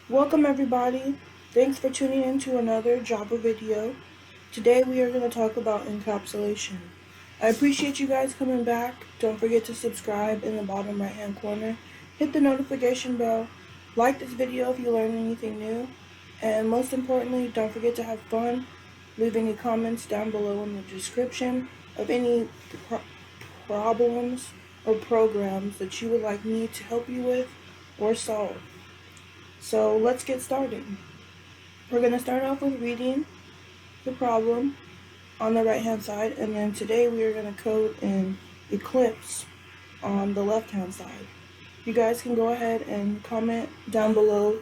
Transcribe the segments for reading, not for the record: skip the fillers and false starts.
Welcome everybody. Thanks for tuning in to another Java video. Today we are going to talk about encapsulation. I appreciate you guys coming back. Don't forget to subscribe in the bottom right hand corner. Hit the notification bell. Like this video if you learn anything new. And most importantly, don't forget to have fun. Leave any comments down below in the description of any problems or programs that you would like me to help you with or solve. So let's get started. We're going to start off with reading the problem on the right hand side, and then today we are going to code in Eclipse on the left hand side. You guys can go ahead and comment down below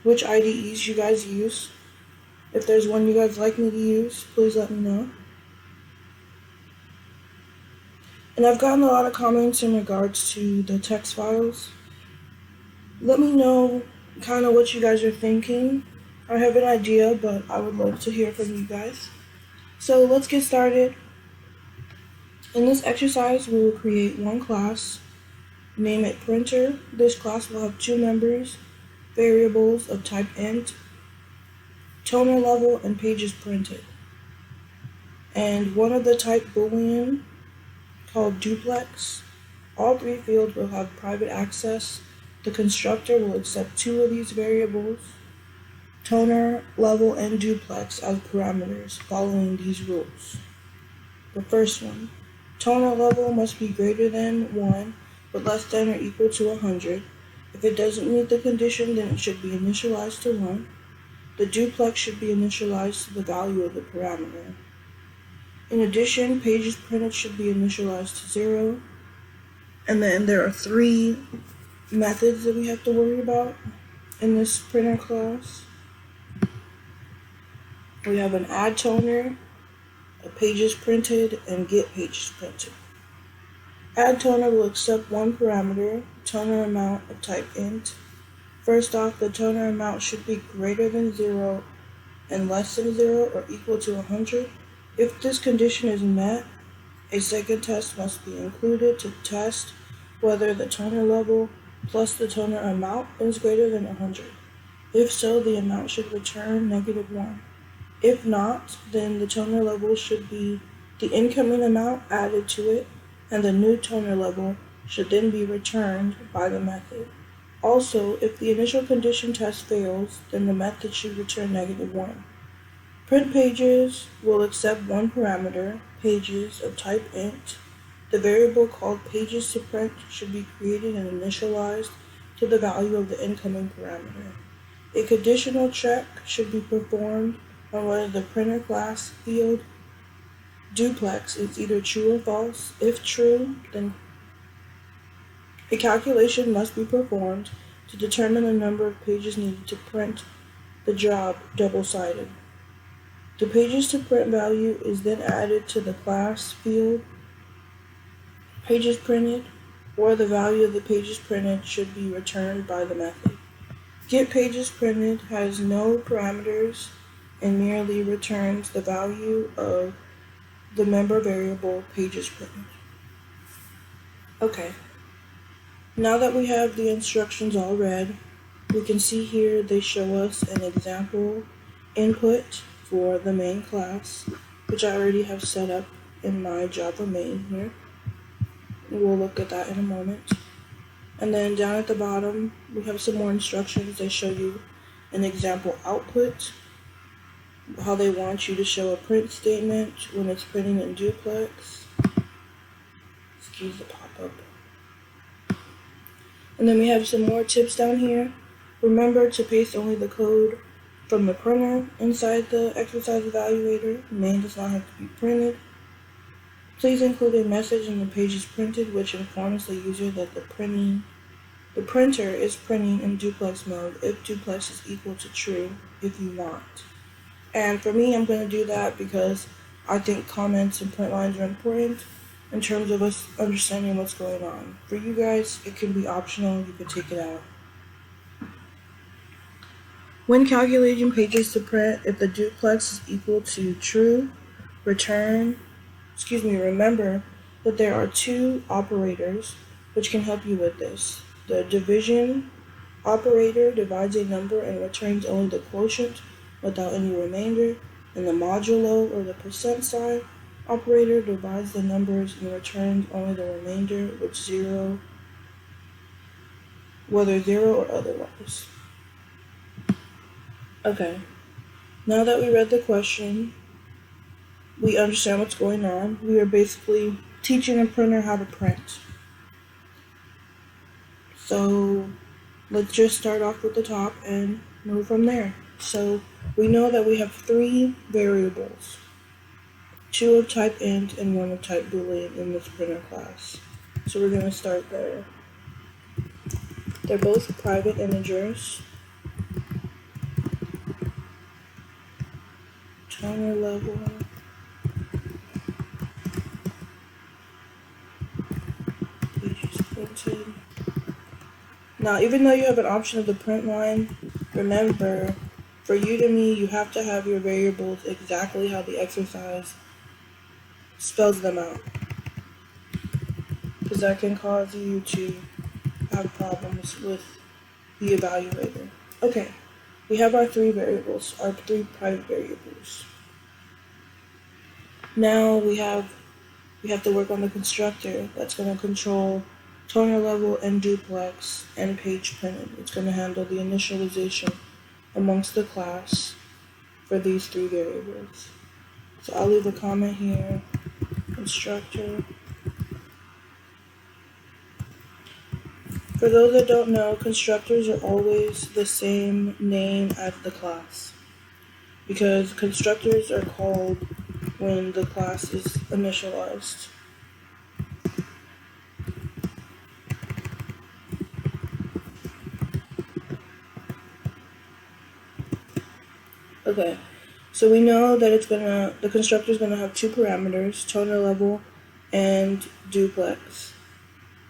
which IDEs you guys use. If there's one you guys like me to use, please let me know. And I've gotten a lot of comments in regards to the text files. Let me know kind of what you guys are thinking. I have an idea, but I would love to hear from you guys. So let's get started. In this exercise, we will create one class, name it printer. This class will have two members, variables of type int, toner level, and pages printed. And one of the type boolean called duplex. All three fields will have private access. The constructor will accept two of these variables, toner, level, and duplex as parameters following these rules. The first one, toner level must be greater than 1 but less than or equal to 100. If it doesn't meet the condition, then it should be initialized to 1. The duplex should be initialized to the value of the parameter. In addition, pages printed should be initialized to 0. And then there are three methods that we have to worry about in this printer class. We have an add toner, a pages printed, and get pages printed. Add toner will accept one parameter, toner amount of type int. First off, the toner amount should be greater than 0 and less than 0 or equal to 100. If this condition is met, a second test must be included to test whether the toner level plus the toner amount is greater than 100. If so, the amount should return -1. If not, then the toner level should be the incoming amount added to it, and the new toner level should then be returned by the method. Also, if the initial condition test fails, then the method should return -1. Print pages will accept one parameter, pages of type int. The variable called pages to print should be created and initialized to the value of the incoming parameter. A conditional check should be performed on whether the printer class field duplex is either true or false. If true, then a calculation must be performed to determine the number of pages needed to print the job double-sided. The pages to print value is then added to the class field pages printed, or the value of the pages printed should be returned by the method. Get pages printed has no parameters and merely returns the value of the member variable pages printed. Okay, now that we have the instructions all read, we can see here they show us an example input for the main class, which I already have set up in my Java main here. We'll look at that in a moment. And then down at the bottom, we have some more instructions. They show you an example output, how they want you to show a print statement when it's printing in duplex. Excuse the pop-up. And then we have some more tips down here. Remember to paste only the code from the printer inside the exercise evaluator. Main does not have to be printed. Please include a message in the pages printed which informs the user that the printer is printing in duplex mode if duplex is equal to true if you want. And for me, I'm going to do that because I think comments and print lines are important in terms of us understanding what's going on. For you guys, it can be optional. You can take it out. When calculating pages to print, if the duplex is equal to true, remember that there are two operators which can help you with this. The division Operator divides a number and returns only the quotient without any remainder. And the modulo, or the percent sign, operator divides the numbers and returns only the remainder with zero, whether zero or otherwise. Okay, now that we read the question, we understand what's going on. We are basically teaching a printer how to print. So let's just start off with the top and move from there. So we know that we have three variables, two of type int and one of type boolean in this printer class. So we're going to start there. They're both private integers. Toner level. Pages printed. Now, even though you have an option of the print line, remember, for Udemy, you have to have your variables exactly how the exercise spells them out, because that can cause you to have problems with the evaluator. Okay, we have our three variables, our three private variables. Now we have to work on the constructor that's going to control toner level and duplex and page printed. It's going to handle the initialization amongst the class for these three variables. So I'll leave a comment here, constructor. For those that don't know, constructors are always the same name as the class, because constructors are called when the class is initialized. Okay, so we know that the constructor is gonna have two parameters, toner level and duplex.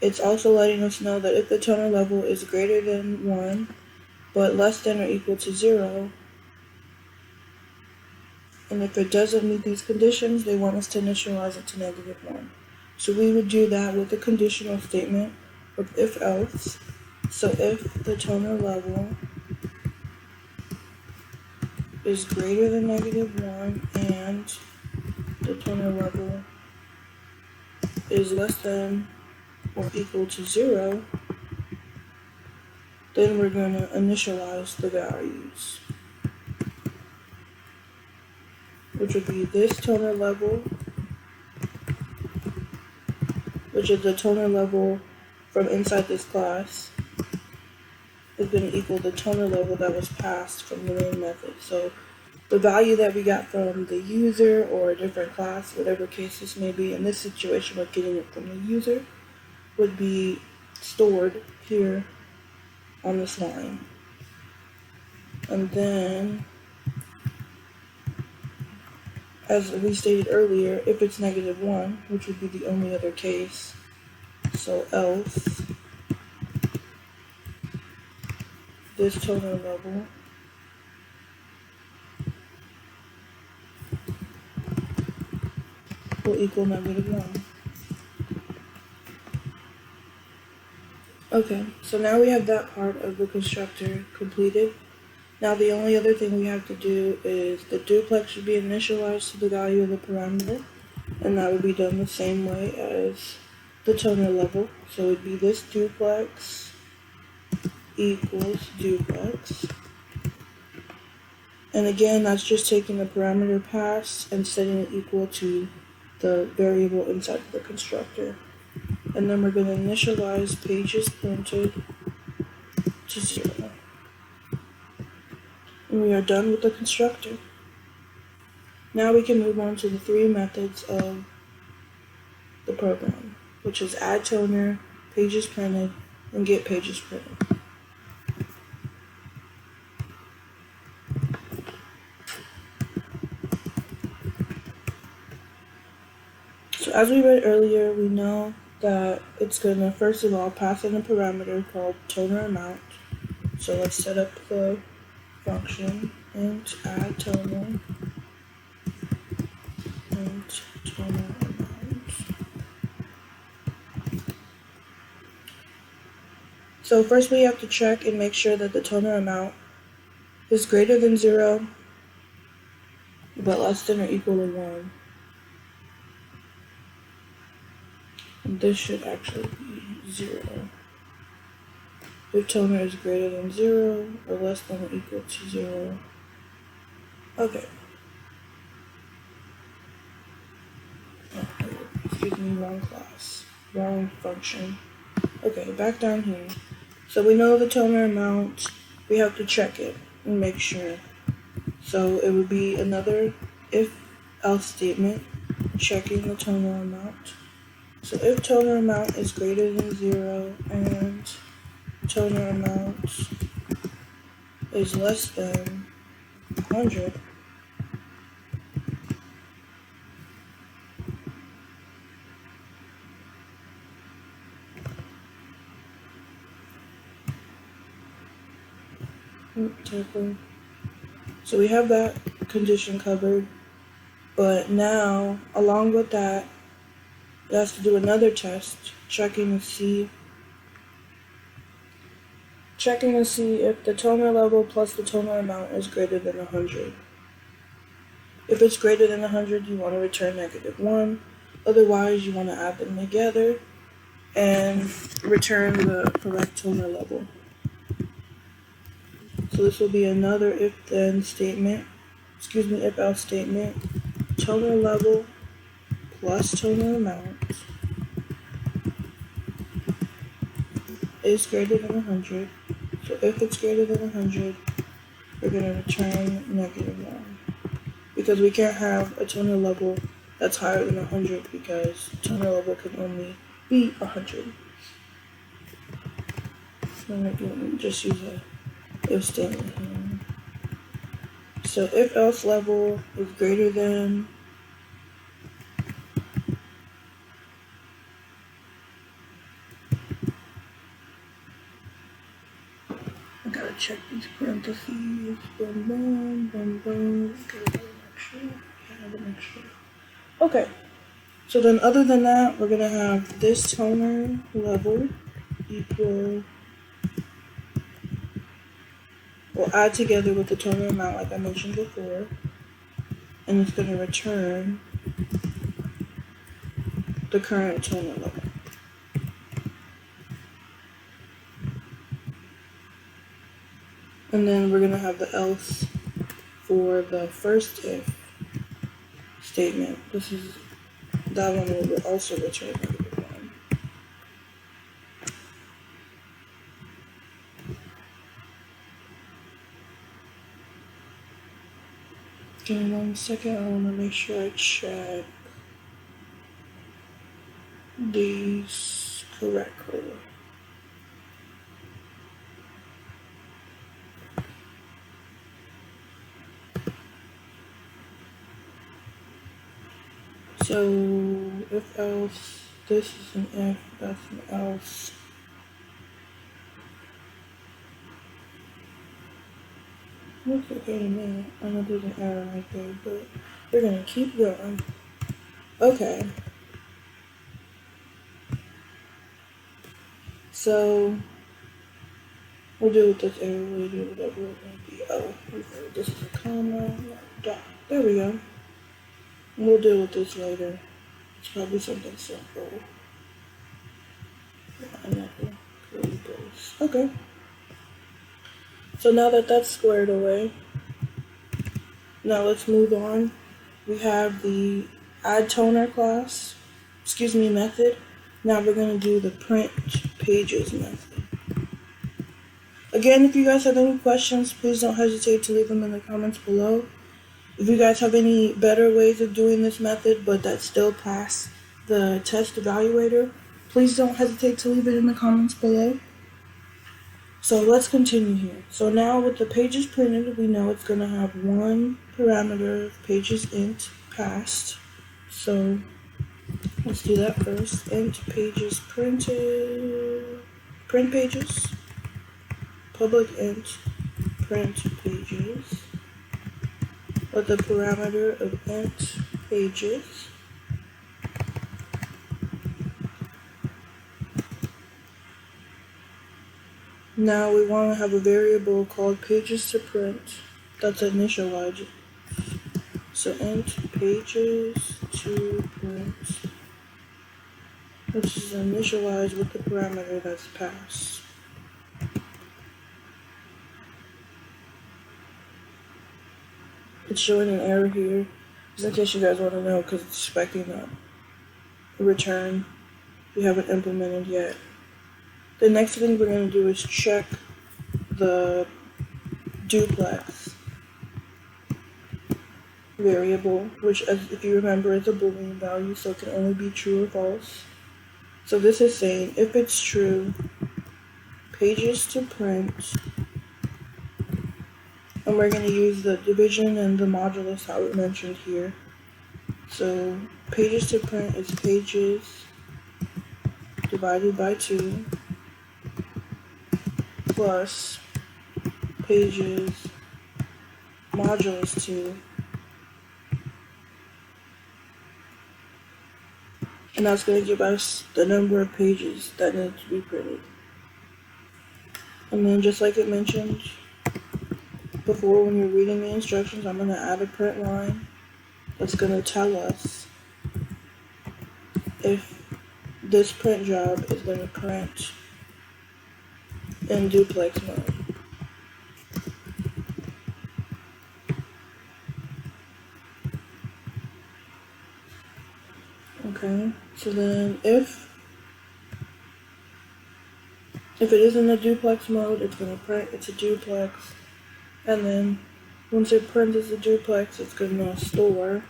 It's also letting us know that if the toner level is greater than 1, but less than or equal to 0, and if it doesn't meet these conditions, they want us to initialize it to -1. So we would do that with a conditional statement of if else. So if the toner level is greater than -1 and the toner level is less than or equal to 0, then we're going to initialize the values, which would be this toner level, which is the toner level from inside this class, is going to equal the toner level that was passed from the main method. So the value that we got from the user or a different class, whatever case this may be, in this situation we're getting it from the user, would be stored here on this line. And then, as we stated earlier, if it's -1, which would be the only other case, so else this toner level will equal -1. Okay, so now we have that part of the constructor completed. Now the only other thing we have to do is the duplex should be initialized to the value of the parameter, and that would be done the same way as the toner level. So it would be this duplex equals duplex. And again, that's just taking the parameter passed and setting it equal to the variable inside of the constructor. And then we're going to initialize pages printed to 0. And we are done with the constructor. Now we can move on to the three methods of the program, which is add toner, pages printed, and get pages printed. So as we read earlier, we know that it's going to first of all pass in a parameter called toner amount. So let's set up the function int add toner int toner amount. So first we have to check and make sure that the toner amount is greater than 0, but less than or equal to 1. This should actually be 0. If toner is greater than 0 or less than or equal to 0. Okay. Oh, excuse me, wrong class. Wrong function. Okay, back down here. So we know the toner amount. We have to check it and make sure. So it would be another if-else statement, checking the toner amount. So if toner amount is greater than 0 and toner amount is less than 100, so we have that condition covered, but now along with that, it has to do another test, checking to see if the toner level plus the toner amount is greater than 100. If it's greater than 100, you want to return -1. Otherwise, you want to add them together and return the correct toner level. So this will be another if-else statement. Toner level plus toner amount is greater than 100. So if it's greater than 100, we're going to return -1. Because we can't have a toner level that's higher than 100 because toner level can only be 100. So I'm going to just use a if statement here. So if else level is greater than I gotta check these parentheses. Boom, boom, boom, boom. Okay. So then other than that, we're gonna have this toner level equal, we'll add together with the toner amount like I mentioned before, and it's gonna return the current toner level. And then we're gonna have the else for the first if statement. That one will also return -1. Give me 1 second, I wanna make sure I check these correctly. So if else, this is an if, that's an else. Looks okay to me. I know there's an error right there, but we're gonna keep going. Okay. So we'll deal with this error later, whatever it may be. Oh, this is a comma, dot. There we go. We'll deal with this later. It's probably something simple. Okay. So now that that's squared away, now let's move on. We have the add toner method. Now we're going to do the print pages method. Again, if you guys have any questions, please don't hesitate to leave them in the comments below. If you guys have any better ways of doing this method, but that still pass the test evaluator, please don't hesitate to leave it in the comments below. So let's continue here. So now with the pages printed, we know it's going to have one parameter, pages int passed. So let's do that first. Int pages printed, print pages, public int print pages with the parameter of int pages. Now we want to have a variable called pages to print that's initialized. So int pages to print, which is initialized with the parameter that's passed. It's showing an error here, just in case you guys want to know, because it's expecting a return we haven't implemented yet. The next thing we're going to do is check the duplex variable, which, if you remember, is a Boolean value, so it can only be true or false. So this is saying if it's true, pages to print, and we're going to use the division and the modulus how we mentioned here. So pages to print is pages divided by 2 plus pages modulus 2, and that's going to give us the number of pages that need to be printed. And then just like it mentioned before, when you're reading the instructions, I'm going to add a print line that's going to tell us if this print job is going to print in duplex mode. Okay, so then if it is in a duplex mode, it's going to print it's a duplex, and then once it prints as a duplex, it's going to store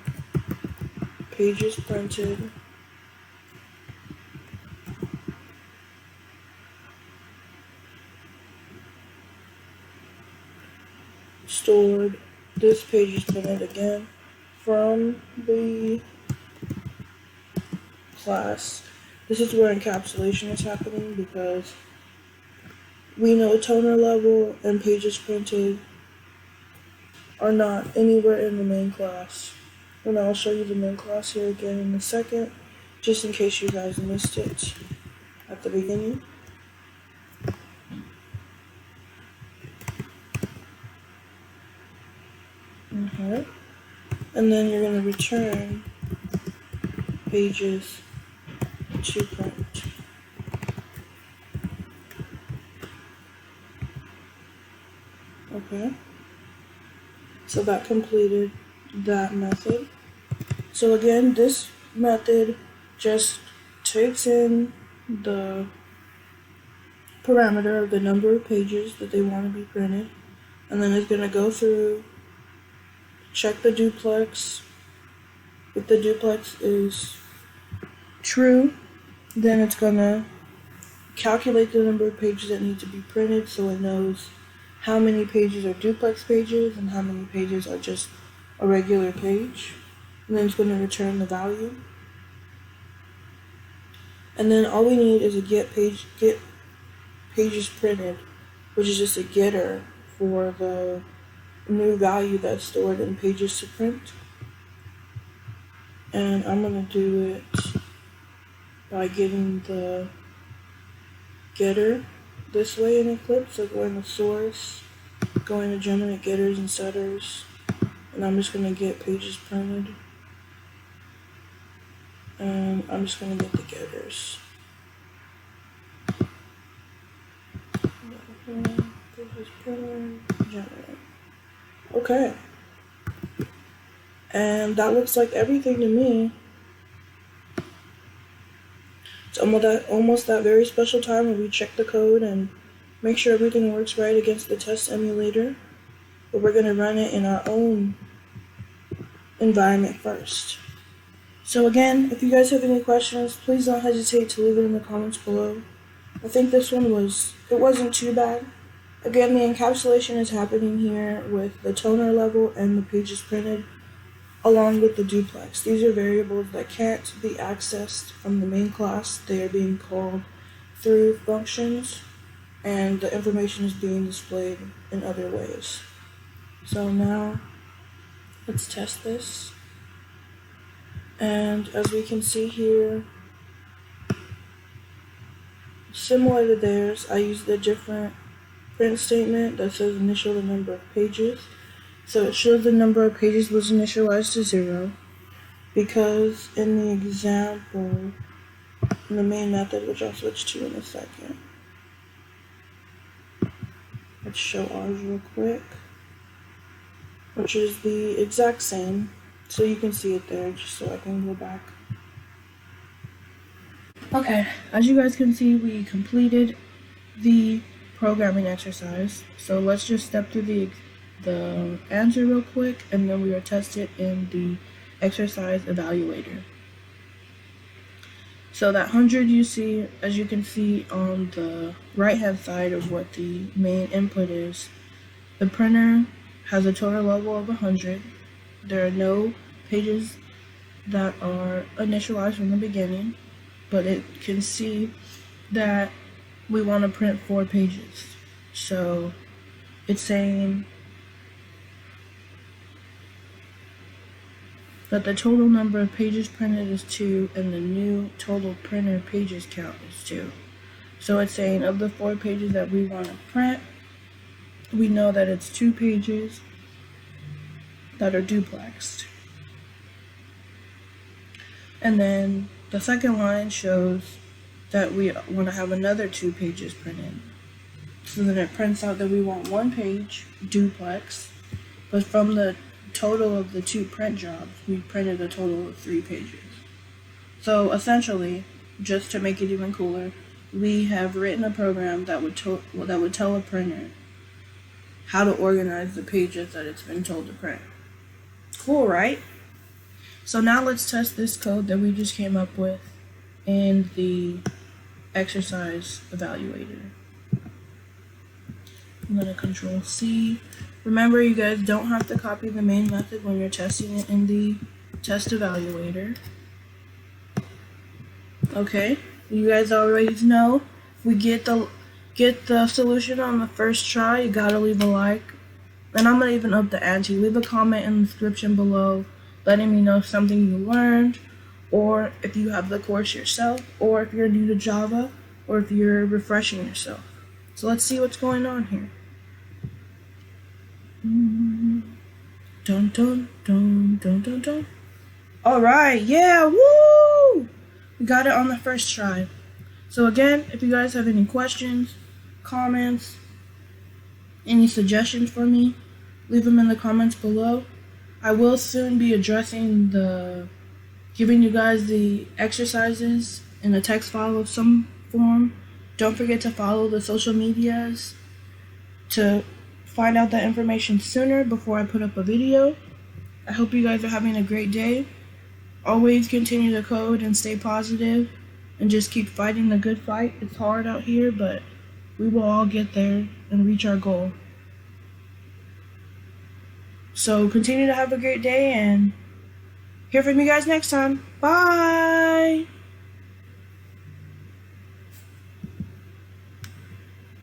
pages printed stored. This page is printed again from the class. This is where encapsulation is happening, because we know toner level and pages printed are not anywhere in the main class. And I'll show you the main class here again in a second, just in case you guys missed it at the beginning. Okay. And then you're going to return pages to print. Okay. So that completed that method. So again, this method just takes in the parameter of the number of pages that they want to be printed, and then it's going to go through, check the duplex. If the duplex is true, then it's going to calculate the number of pages that need to be printed, so it knows how many pages are duplex pages and how many pages are just a regular page. And then it's going to return the value. And then all we need is a get pages printed, which is just a getter for the new value that's stored in pages to print. And I'm going to do it by getting the getter this way in Eclipse. So going to source, going to generate getters and setters, and I'm just going to get pages printed. And I'm just going to get the getters. Pages printed, generate. Okay. And that looks like everything to me. It's almost that very special time where we check the code and make sure everything works right against the test emulator. But we're going to run it in our own environment first. So again, if you guys have any questions, please don't hesitate to leave it in the comments below. I think this one wasn't too bad. Again, the encapsulation is happening here with the toner level and the pages printed, along with the duplex. These are variables that can't be accessed from the main class. They are being called through functions, and the information is being displayed in other ways. So now, let's test this. And as we can see here, similar to theirs, I used a different print statement that says initial the number of pages. So it shows the number of pages was initialized to 0 because in the example, in the main method, which I'll switch to in a second. Let's show ours real quick, which is the exact same. So you can see it there, just so I can go back. Okay, as you guys can see, we completed the programming exercise. So let's just step through the answer real quick, and then we will test it in the exercise evaluator. So that 100 you see, as you can see on the right hand side of what the main input is, the printer has a total level of 100. There are no pages that are initialized from the beginning, but it can see that we want to print 4 pages. So it's saying that the total number of pages printed is 2 and the new total printer pages count is 2. So it's saying of the 4 pages that we want to print, we know that it's 2 pages that are duplexed. And then the second line shows that we want to have another 2 pages printed. So then it prints out that we want 1 page duplex, but from the total of the 2 print jobs, we printed a total of 3 pages. So essentially, just to make it even cooler, we have written a program that would tell a printer how to organize the pages that it's been told to print. Cool, right? So now let's test this code that we just came up with in the exercise evaluator. I'm going to Control C. Remember, you guys don't have to copy the main method when you're testing it in the test evaluator. Okay, you guys already know, if we get the solution on the first try, you gotta leave a like. And I'm gonna even up the ante. Leave a comment in the description below letting me know something you learned, or if you have the course yourself, or if you're new to Java, or if you're refreshing yourself. So let's see what's going on here. Dun dun dun dun dun dun. Alright, yeah, woo! We got it on the first try. So again, if you guys have any questions, comments, any suggestions for me, leave them in the comments below. I will soon be addressing giving you guys the exercises in a text file of some form. Don't forget to follow the social medias to find out that information sooner before I put up a video. I hope you guys are having a great day. Always continue to code and stay positive and just keep fighting the good fight. It's hard out here, but we will all get there and reach our goal. So continue to have a great day and hear from you guys next time. Bye!